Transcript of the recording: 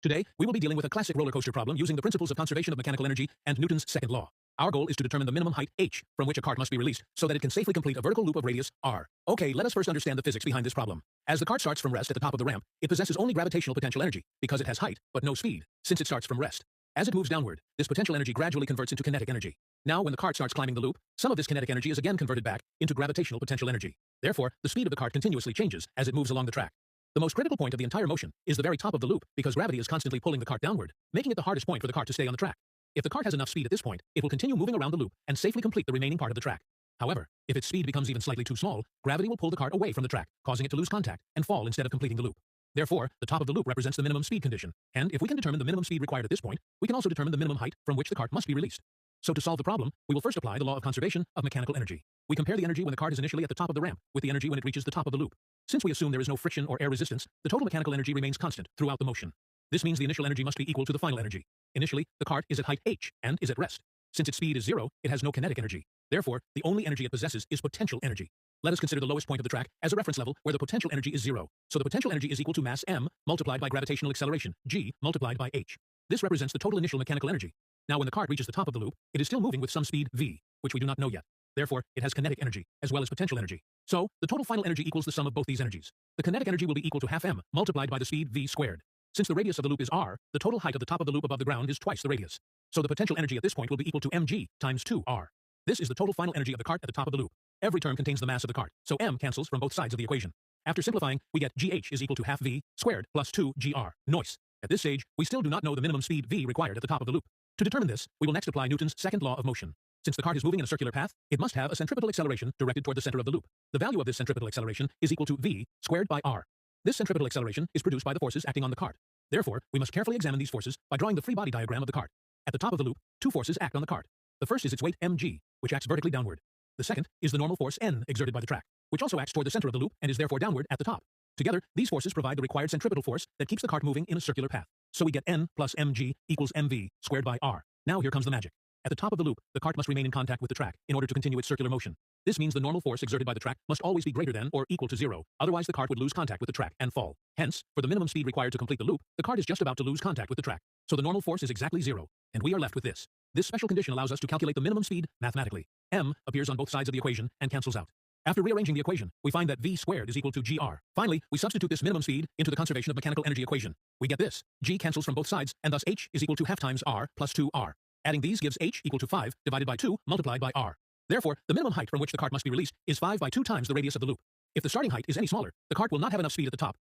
Today, we will be dealing with a classic roller coaster problem using the principles of conservation of mechanical energy and Newton's second law. Our goal is to determine the minimum height h from which a cart must be released so that it can safely complete a vertical loop of radius r. Okay, let us first understand the physics behind this problem. As the cart starts from rest at the top of the ramp, it possesses only gravitational potential energy because it has height but no speed, since it starts from rest. As it moves downward, this potential energy gradually converts into kinetic energy. Now, when the cart starts climbing the loop, some of this kinetic energy is again converted back into gravitational potential energy. Therefore, the speed of the cart continuously changes as it moves along the track. The most critical point of the entire motion is the very top of the loop because gravity is constantly pulling the cart downward, making it the hardest point for the cart to stay on the track. If the cart has enough speed at this point, it will continue moving around the loop and safely complete the remaining part of the track. However, if its speed becomes even slightly too small, gravity will pull the cart away from the track, causing it to lose contact and fall instead of completing the loop. Therefore, the top of the loop represents the minimum speed condition, and if we can determine the minimum speed required at this point, we can also determine the minimum height from which the cart must be released. So to solve the problem, we will first apply the law of conservation of mechanical energy. We compare the energy when the cart is initially at the top of the ramp with the energy when it reaches the top of the loop. Since we assume there is no friction or air resistance, the total mechanical energy remains constant throughout the motion. This means the initial energy must be equal to the final energy. Initially, the cart is at height h and is at rest. Since its speed is 0, it has no kinetic energy. Therefore, the only energy it possesses is potential energy. Let us consider the lowest point of the track as a reference level where the potential energy is 0. So the potential energy is equal to mass m multiplied by gravitational acceleration, g, multiplied by h. This represents the total initial mechanical energy. Now when the cart reaches the top of the loop, it is still moving with some speed v, which we do not know yet. Therefore, it has kinetic energy, as well as potential energy. So, the total final energy equals the sum of both these energies. The kinetic energy will be equal to half m multiplied by the speed v squared. Since the radius of the loop is r, the total height of the top of the loop above the ground is twice the radius. So the potential energy at this point will be equal to mg times 2r. This is the total final energy of the cart at the top of the loop. Every term contains the mass of the cart, so m cancels from both sides of the equation. After simplifying, we get gh is equal to half v squared plus 2gr. Noise. At this stage, we still do not know the minimum speed v required at the top of the loop. To determine this, we will next apply Newton's second law of motion. Since the cart is moving in a circular path, it must have a centripetal acceleration directed toward the center of the loop. The value of this centripetal acceleration is equal to v squared by r. This centripetal acceleration is produced by the forces acting on the cart. Therefore, we must carefully examine these forces by drawing the free body diagram of the cart. At the top of the loop, two forces act on the cart. The first is its weight mg, which acts vertically downward. The second is the normal force n exerted by the track, which also acts toward the center of the loop and is therefore downward at the top. Together, these forces provide the required centripetal force that keeps the cart moving in a circular path. So we get n plus mg equals mv squared by r. Now here comes the magic. At the top of the loop, the cart must remain in contact with the track in order to continue its circular motion. This means the normal force exerted by the track must always be greater than or equal to 0, otherwise the cart would lose contact with the track and fall. Hence, for the minimum speed required to complete the loop, the cart is just about to lose contact with the track. So the normal force is exactly 0, and we are left with this. This special condition allows us to calculate the minimum speed mathematically. M appears on both sides of the equation and cancels out. After rearranging the equation, we find that v squared is equal to gr. Finally, we substitute this minimum speed into the conservation of mechanical energy equation. We get this. G cancels from both sides, and thus h is equal to half times r plus 2r. Adding these gives h equal to 5 divided by 2 multiplied by r. Therefore, the minimum height from which the cart must be released is 5 by 2 times the radius of the loop. If the starting height is any smaller, the cart will not have enough speed at the top,